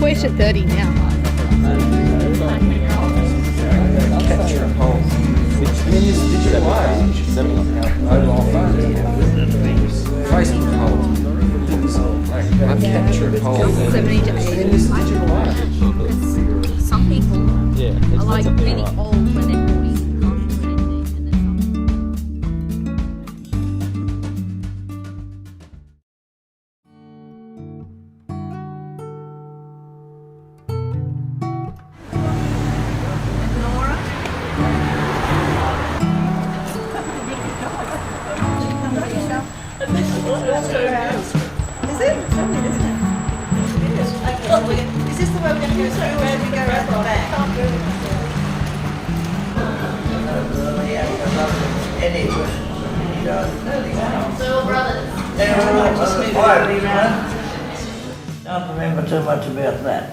We're to 30 now. Capture a pulse. In this digital age, mobile phone, Facebook pulse. Like, capture a pulse. 70 to 80. In this digital age. Some people are like really old when they're 40. Is it? It's lovely, isn't it? It is. Okay, well, is this the way we're going to go through, where we go around the back? So brothers. Don't remember too much about that.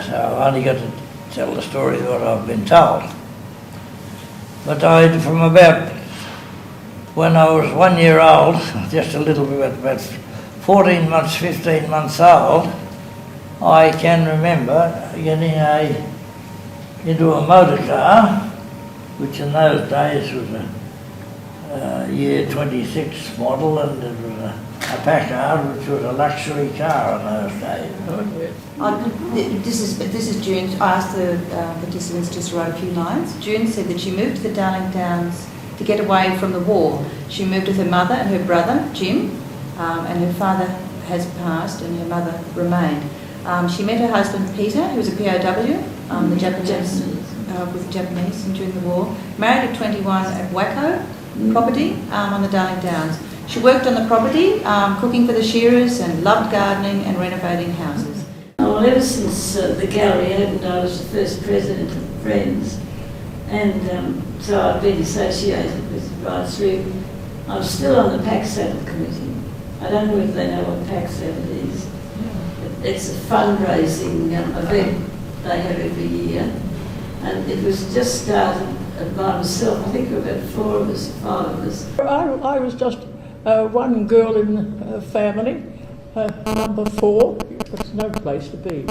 So I've only got to tell the story of what I've been told. But from about when I was 1 year old, just a little bit, about 14 months, 15 months old, I can remember getting into a motor car, which in those days was a year 26 model, and it was a Packard, which was a luxury car in those days. This is June. I asked the participants just to write a few lines. June said that she moved to the Darling Downs to get away from the war. She moved with her mother and her brother, Jim, and her father has passed and her mother remained. She met her husband, Peter, who was a POW, the Japanese, with the Japanese during the war. Married at 21 at Waco property on the Darling Downs. She worked on the property, cooking for the shearers, and loved gardening and renovating houses. Well, ever since the gallery opened, I was the first president of Friends, and so I've been associated with it right through. I was still on the pack saddle committee. I don't know if they know what pack saddle is. It's a fundraising event they have every year, and it was just started by myself. I think there were about 4 of us, 5 of us. I was just one girl in the family, number 4. There's no place to be.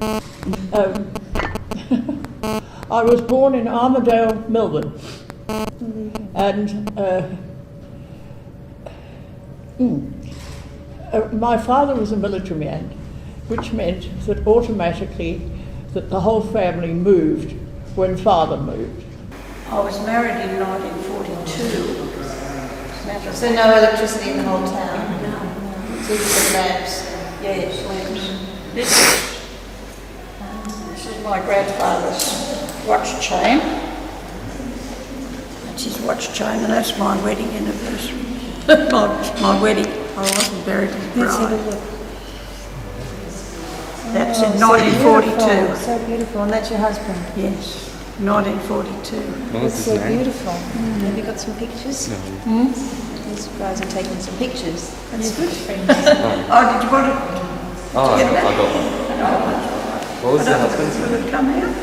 I was born in Armidale, Melbourne, and my father was a military man, which meant that automatically that the whole family moved when father moved. I was married in 1942. So no electricity in the whole town? No. So you had lamps? Yes, lamps. This is my grandfather's watch chain. That's his watch chain, and that's my wedding anniversary. my wedding. I wasn't buried with the bride. That's in 1942. So beautiful, and that's your husband? Yes, 1942. That's so beautiful. Have you got some pictures? No. These guys are taking some pictures. That's good. Oh, did you want to? I got one. What was your husband's Will name? it come out?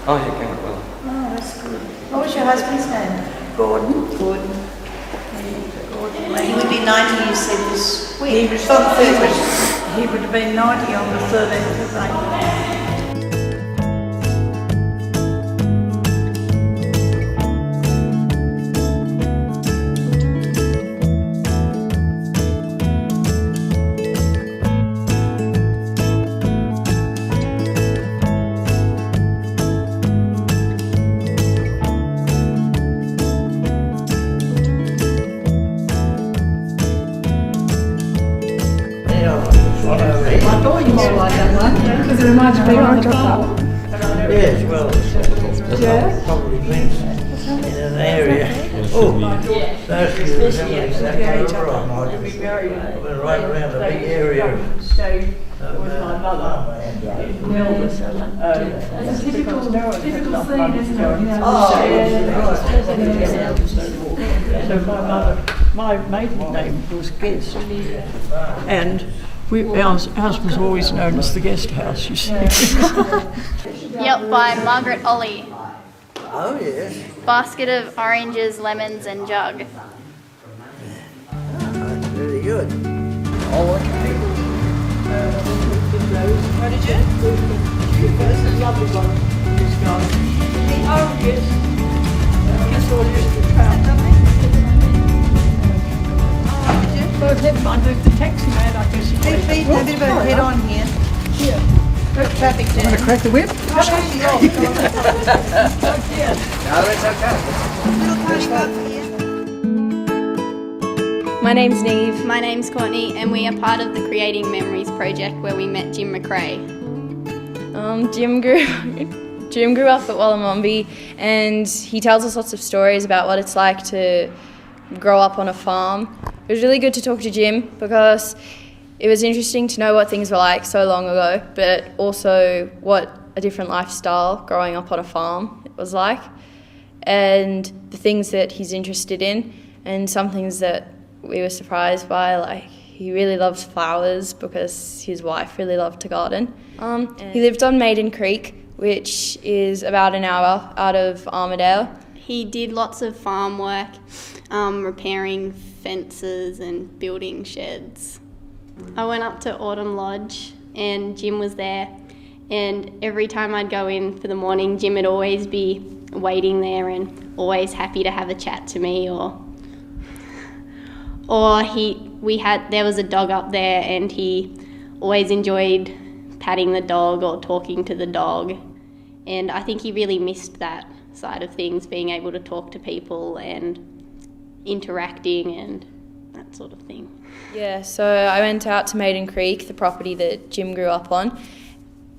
Oh, yeah, came up well. Oh, that's good. What was your husband's name? Gordon. Gordon. He would be 90, you said, this week. He would have been 90 on the 13th of April. Because it reminds me of the farm. Yes, well, probably things in an area. Oh, those who resemble exactly where I might have been right around the big area. Stayed with my mother in Melbourne. It's a typical scene, isn't it? So my maiden name was Guest, and ours was always known as the guest house, you see. Yep, by Margaret Ollie. Oh, yes. Basket of oranges, lemons and jug. That's really good. Oh, okay. lovely one, this guy. Oh, yes. Guess all used to travel. Well, never mind, the taxi man, I guess he A bit of a head on here. Yeah. Traffic jam. Want to crack the whip? Oh, yeah. No, that's okay. My name's Neve. My name's Courtney, and we are part of the Creating Memories project where we met Jim McRae. Jim grew up at Wallamombi, and he tells us lots of stories about what it's like to grow up on a farm. It was really good to talk to Jim because it was interesting to know what things were like so long ago, but also what a different lifestyle growing up on a farm was like, and the things that he's interested in, and some things that we were surprised by, like he really loves flowers because his wife really loved to garden. He lived on Maiden Creek, which is about an hour out of Armidale. He did lots of farm work, repairing fences and building sheds. I went up to Autumn Lodge and Jim was there, and every time I'd go in for the morning, Jim would always be waiting there and always happy to have a chat to me, or there was a dog up there and he always enjoyed patting the dog or talking to the dog, and I think he really missed that side of things, being able to talk to people and interacting and that sort of thing. Yeah, so I went out to Maiden Creek, the property that Jim grew up on,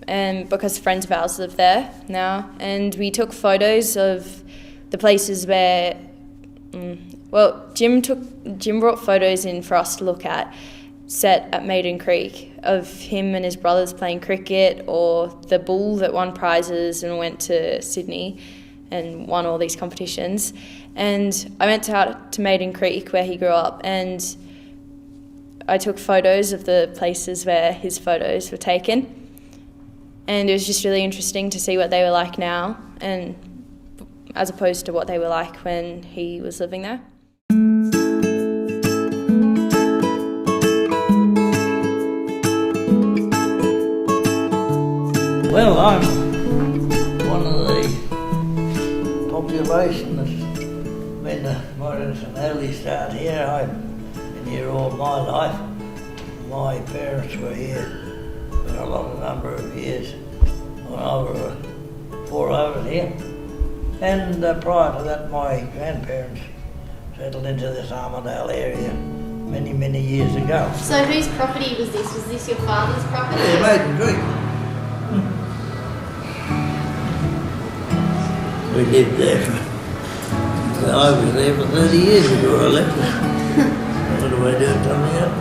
and because friends of ours live there now, and we took photos of the places where Jim brought photos in for us to look at, set at Maiden Creek, of him and his brothers playing cricket, or the bull that won prizes and went to Sydney and won all these competitions. And I went out to Maiden Creek where he grew up, and I took photos of the places where his photos were taken, and it was just really interesting to see what they were like now, and as opposed to what they were like when he was living there. Well, I'm one of the population that's been an early start here. I've been here all my life. My parents were here for a number of years when I was before I was here. And prior to that, my grandparents settled into this Armidale area many years ago. So whose property was this? Was this your father's property? Yeah, Maiden Creek. We lived there I was there for 30 years before I left. What do I do? Tell me up.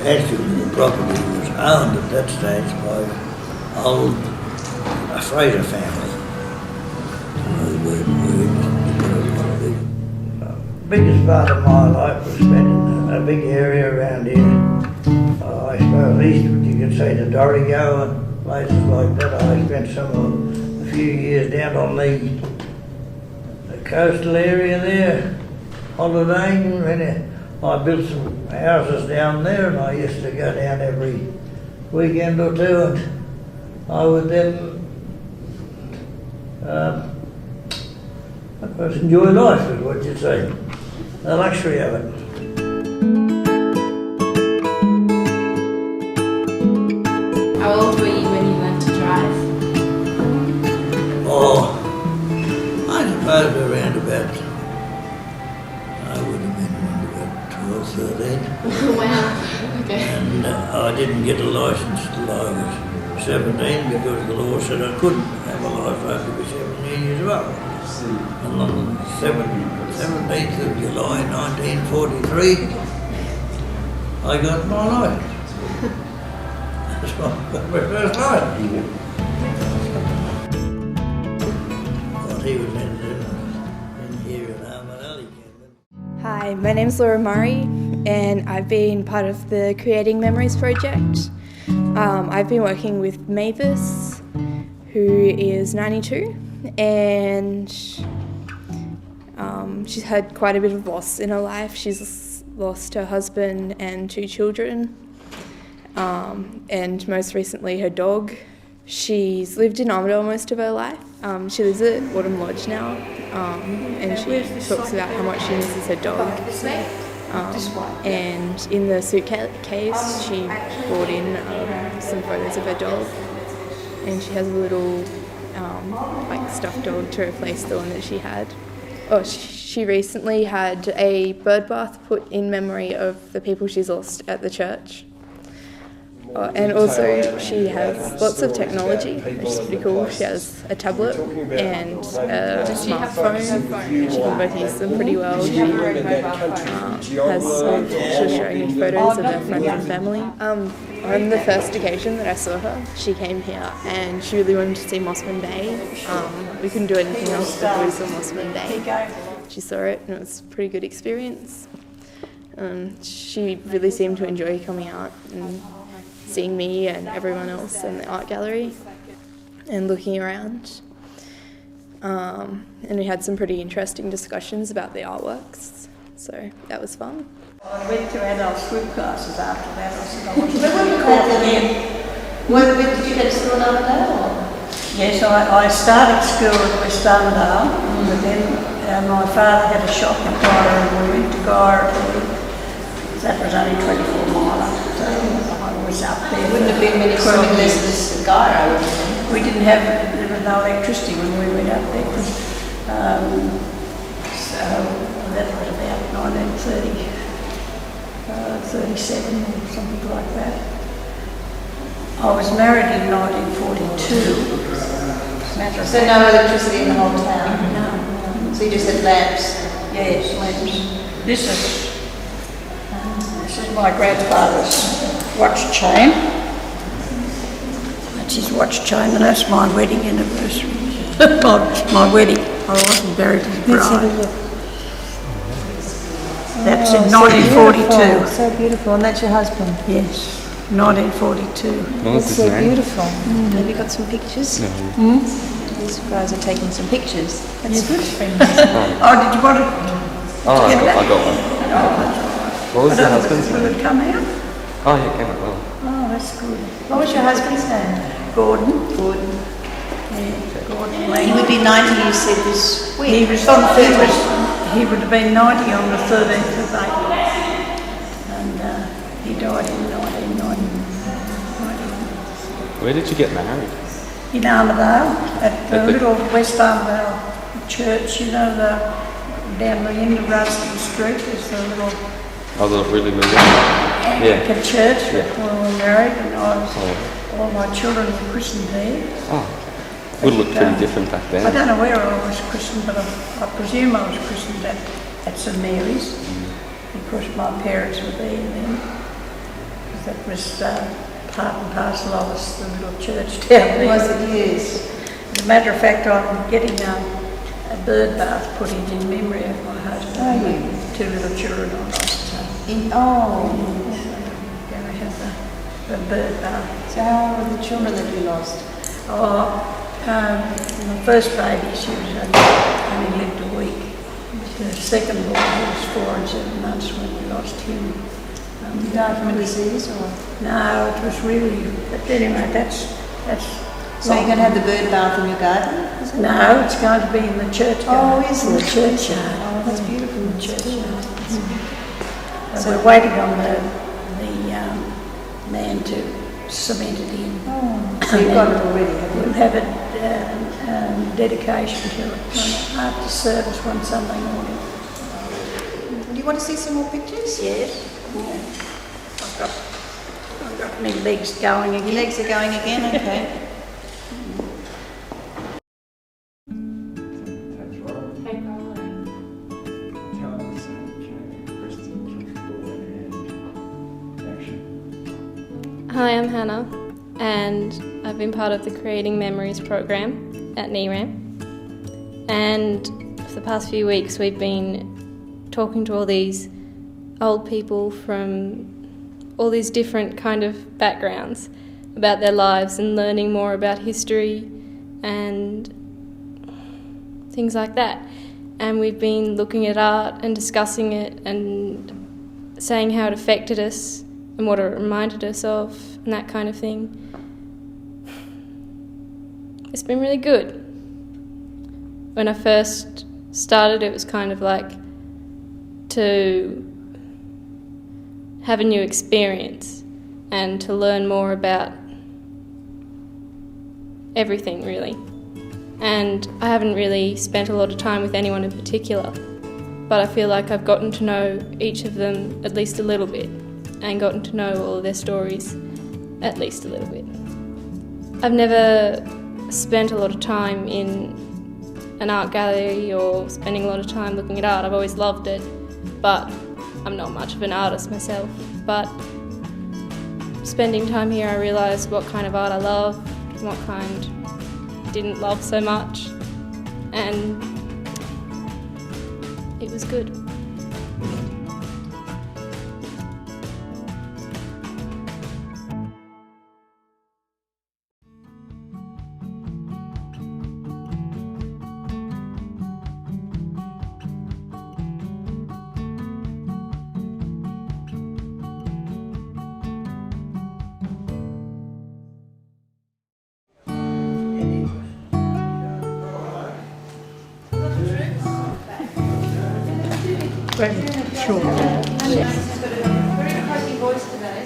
Actually, the property was owned at that stage by a freighter family. The biggest part of my life was spent in a big area around here. I suppose east, you could say, to Dorrigo and places like that. I spent a few years down on the coastal area there, holidaying. I built some houses down there, and I used to go down every weekend or two, and I would then enjoy life, is what you'd say, the luxury of it. How old were you when you learned to drive? Oh, I suppose around about, I would have been around about 12, 13. Wow, okay. And I didn't get a licence till I was 17 because the law said I couldn't have a licence after I was 17 years old. And on the 17th of July 1943, I got my licence. That's my first licence. He was in here in Armidale. Hi, my name's Laura Murray, and I've been part of the Creating Memories project. I've been working with Mavis, who is 92, and she's had quite a bit of loss in her life. She's lost her husband and 2 children, and most recently her dog. She's lived in Armidale most of her life. She lives at Autumn Lodge now, and she talks about how much she misses her dog. And in the suitcase she brought in some photos of her dog, and she has a little stuffed dog to replace the one that she had. She recently had a bird bath put in memory of the people she's lost at the church. And also she has lots of technology, which is pretty cool. She has a tablet and a smartphone. She can both use them pretty well. She she's showing me photos of her friends and family. On the first occasion that I saw her, she came here and she really wanted to see Mossman Bay. We couldn't do anything else before we saw Mossman Bay. She saw it and it was a pretty good experience. She really seemed to enjoy coming out and seeing me and everyone else in the art gallery and looking around. And we had some pretty interesting discussions about the artworks, so that was fun. I went to adult group classes after that. I said I wanted When did you go to school in Armidale? Yes, I started school at West Armidale, but then my father had a shop in Gyra and we went to Gyra. That was only 24 miles, so I was up there. Wouldn't have been many swimming lessons at Gyra, would there? We didn't have, there was no electricity when we went up there. So that was about 1937 or something like that. I was married in 1942. So no electricity in the whole town? No. So you just had lamps? Yes, lamps. This is my grandfather's watch chain. That's his watch chain, and that's my wedding anniversary. my wedding. I wasn't buried as a bride. That's in 1942. So beautiful. And that's your husband? Yes, 1942. That's so beautiful. Have you got some pictures? No. These guys are taking some pictures. That's good. Oh, did you want to? I got one. What was your husband's Will name? it come out? Oh, yeah, it came out well. Oh, that's good. What was your husband's name? Gordon. Gordon. Yeah, Gordon He Lang. would be 90, you said, this week. He was on the he would have been 90 on the 13th of April. And he died in 1990. Where did you get married? In Armidale, at the little West Armidale church, you know, down the end of Ruskin Street, there's the little Oh, the really moving. Anglican church Yeah. where we were married, and all my children were christened there. Oh, would look pretty different back then. I don't know where I was christened, but I presume I was christened at St Mary's, because my parents were there then. That was part and parcel of us, the little church down there. Was it? Yes. As a matter of fact, I'm getting a bird bath put in memory of my husband. Are you? Two little children I lost. Going to have the bird bath. So how old were the children that you lost? My first baby, she was only lived a week. The second boy was 4 and 7 months when we lost him. Did you die from a disease or? No, it was really, but anyway, that's. So you're going to have the bird bath in your garden? Is it? No, it's going to be in the church garden. Oh, is in it? the churchyard. Oh, that's beautiful. In the churchyard. So we're waiting on the man to cement it in. Oh, so you've got it already, have We'll you? have a dedication to it after service one Sunday morning. Do you want to see some more pictures? Yes. I've got my legs going again. Your legs are going again, okay. Hi, I'm Hannah, and I've been part of the Creating Memories program at Neram. And for the past few weeks, we've been talking to all these old people from all these different kind of backgrounds about their lives and learning more about history and things like that. And we've been looking at art and discussing it and saying how it affected us and what it reminded us of and that kind of thing. It's been really good. When I first started, it was kind of like to have a new experience and to learn more about everything, really. And I haven't really spent a lot of time with anyone in particular, but I feel like I've gotten to know each of them at least a little bit and gotten to know all of their stories at least a little bit. I've never spent a lot of time in an art gallery or spending a lot of time looking at art. I've always loved it, but I'm not much of an artist myself. But spending time here, I realised what kind of art I love and what kind I didn't love so much, and it was good.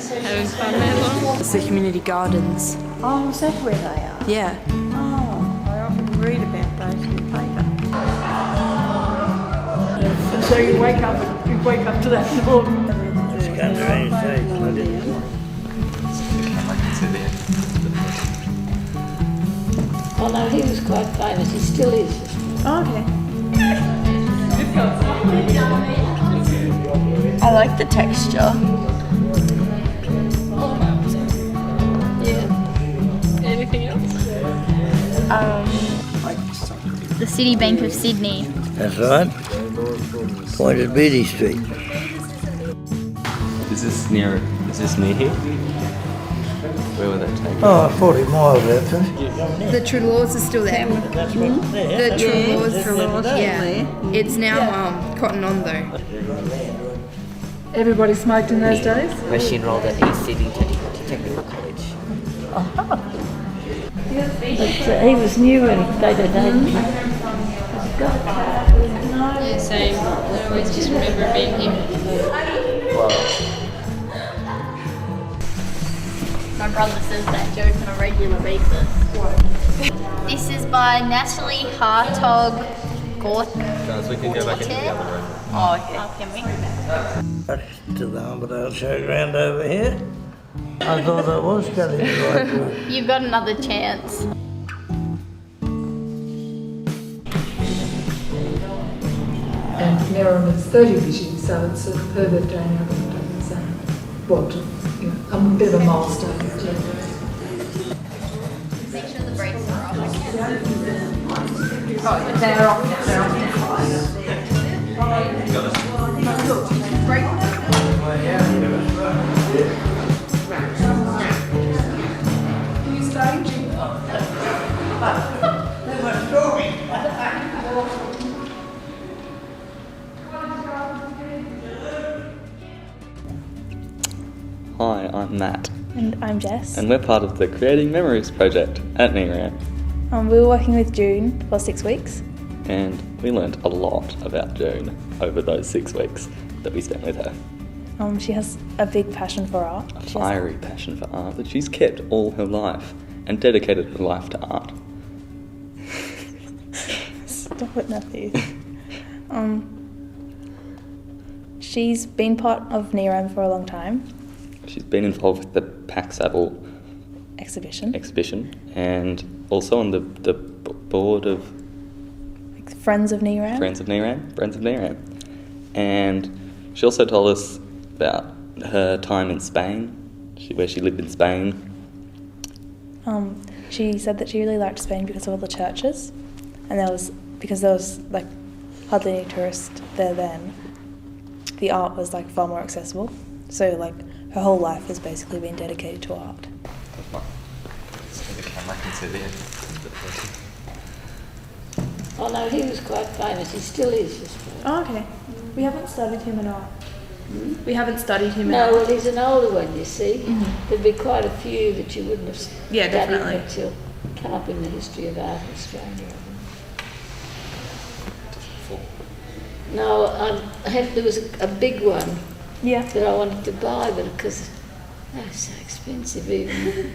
Having fun there, it's the community gardens. Oh, is that where they are? Yeah. Oh, I often read about those in the paper. And so you wake up to that morning. It's going to rain today, bloody. Oh no, he was quite famous, he still is. Oh, okay. I like the texture. Yeah. Anything else? The City Bank of Sydney. That's right. Pointed Beatty Street. Is this near here? Where would that take you? Oh, 40 miles out there. The True Laws is still there. That's right there. The True Laws, Yeah. It's now Cotton On though. Everybody smoked in those days? Where she enrolled at East Sydney Technical College. But he was new and they did that. Yeah, same. I always just remember it being him. My brother says that joke on a regular basis. This is by Natalie Hartog Guys, we can go back into the other room. Oh, okay. Can we? To the Armidale showground over here. I thought I was going the right way. You've got another chance. And Neram is 30 this year, so it's her birthday and everyone does the same. Well, you know, a bit of a milestone. Make sure the brakes are off. Oh, they're off now, they're off now. Can you stay, Jim? Hi, I'm Matt, And I'm Jess. and we're part of the Creating Memories project at Neram. We were working with June for 6 weeks. And we learnt a lot about June over those 6 weeks that we spent with her. She has a big passion for art. A fiery passion for art that she's kept all her life and dedicated her life to art. Stop it, Matthew. She's been part of Neram for a long time. She's been involved with the Pack Saddle Exhibition. And also on the board of Friends of Neram. Friends of Neram. And she also told us about her time in Spain, where she lived in Spain. She said that she really liked Spain because of all the churches, and because there was like hardly any tourists there then. The art was like far more accessible, so like her whole life has basically been dedicated to art. The camera can see there. Oh no, he was quite famous, he still is. Oh, okay. We haven't studied him at all. We haven't studied him. No, well, he's an older one, you see. There'd be quite a few that you wouldn't have Yeah, studied definitely. until come up in the history of art in Australia. No, there was a big one that I wanted to buy, but because they were so expensive even.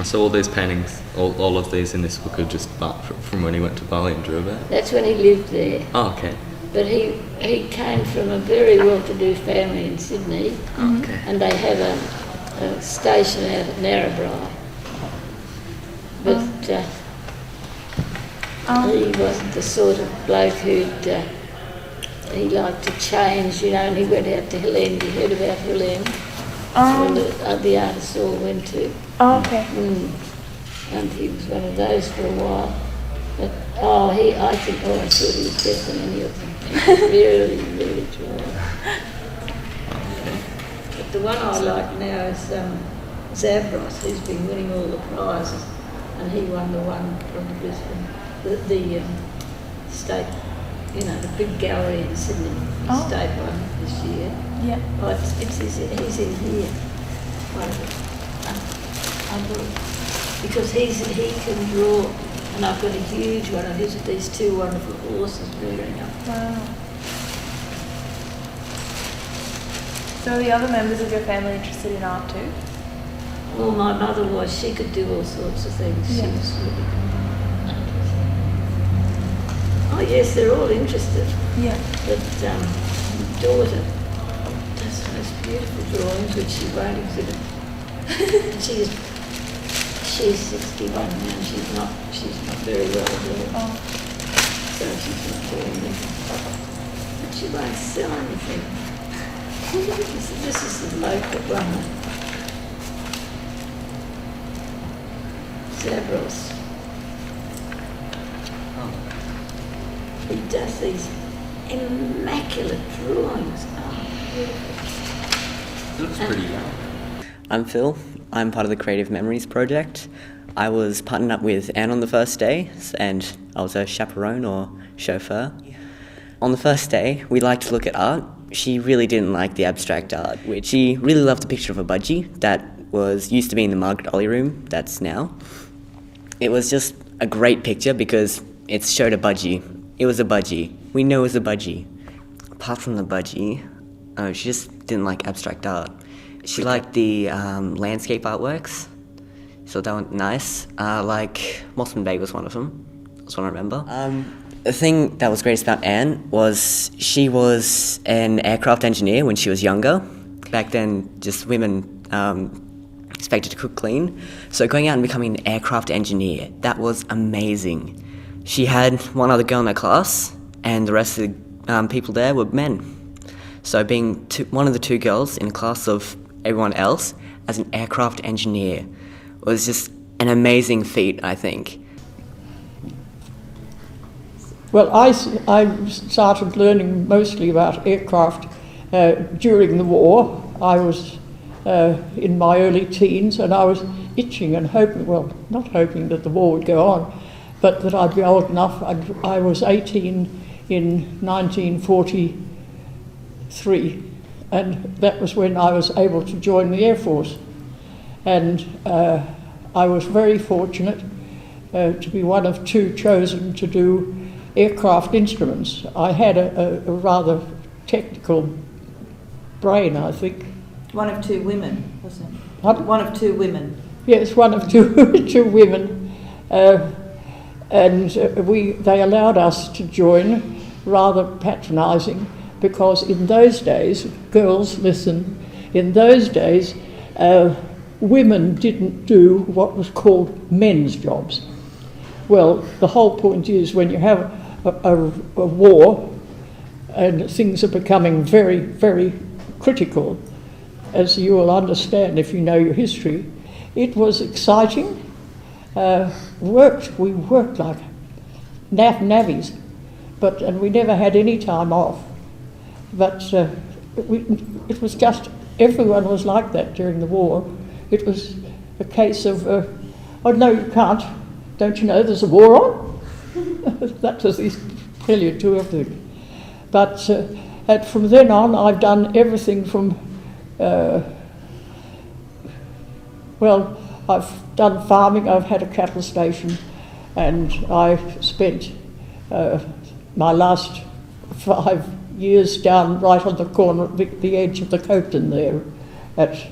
So all these paintings, all of these in this book are just from when he went to Bali and drew about? That's when he lived there. Oh, okay. But he came from a very well-to-do family in Sydney, Okay. and they have a station out at Neram. But he wasn't the sort of bloke who'd he liked to change, you know, and he went out to Helene. You heard about Helene? When the artists all went to. Oh, okay. And he was one of those for a while. But I thought he was better than any of them. He was really, really dry. But the one I like now is Zavros, who's been winning all the prizes, and he won the one from Brisbane, the state, you know, the big gallery in Sydney, the state one this year. Yeah. Oh, he's in here. I thought, because he can draw, and I've got a huge one of his with these two wonderful horses rearing up. Wow. So are the other members of your family interested in art too? Well, my mother was. She could do all sorts of things. She was really good. Oh yes, they're all interested. Yeah. But my daughter does the most beautiful drawings, which she won't exhibit. She's 61 now, and she's not very well drawn. So she's not doing anything. But she won't sell anything. This is the local one. Zavros. He does these immaculate drawings. Oh, beautiful. Looks pretty young. I'm Phil. I'm part of the Creative Memories project. I was partnered up with Anne on the first day, and I was a chaperone or chauffeur. On the first day, we liked to look at art. She really didn't like the abstract art, which she really loved a picture of a budgie that used to be in the Margaret Ollie room, that's now. It was just a great picture because it showed a budgie. It was a budgie. We know it was a budgie. Apart from the budgie, she just didn't like abstract art. She liked the landscape artworks, so that was nice. Like Mossman Bay was one of them. That's what I remember. The thing that was greatest about Anne was she was an aircraft engineer when she was younger. Back then, just women expected to cook clean. So going out and becoming an aircraft engineer, that was amazing. She had one other girl in her class, and the rest of the people there were men. So being one of the two girls in a class of everyone else as an aircraft engineer was just an amazing feat, I think. Well, I started learning mostly about aircraft during the war. I was in my early teens, and I was itching and hoping, well, not hoping that the war would go on, but that I'd be old enough. I was 18 in 1943, and that was when I was able to join the Air Force. And I was very fortunate to be one of two chosen to do aircraft instruments. I had a rather technical brain, I think. One of two women, wasn't it? What? One of two women. Yes, one of two women. And they allowed us to join, rather patronising, because in those days, girls, listen, in those days, women didn't do what was called men's jobs. Well, the whole point is when you have a war and things are becoming very, very critical, as you will understand if you know your history, it was exciting. We worked like navvies, and we never had any time off. But it was just, everyone was like that during the war. It was a case of, oh no, you can't. Don't you know there's a war on? That was prelude to everything. But from then on, I've done everything from, well, I've done farming, I've had a cattle station, and I spent my last 5 years down right on the corner, the edge of the Copton there, at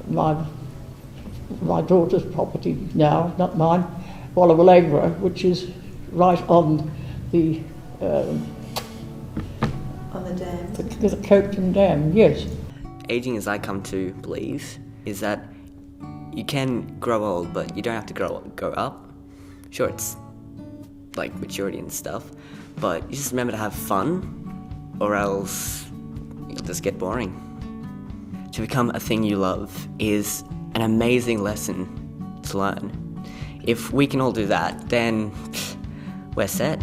my daughter's property now, not mine, Wallawalegra, which is right on the dam. The Copton Dam, yes. Aging, as I come to believe, is that you can grow old, but you don't have to go up. Sure, it's like maturity and stuff, but you just remember to have fun, or else you'll just get boring. To become a thing you love is an amazing lesson to learn. If we can all do that, then we're set.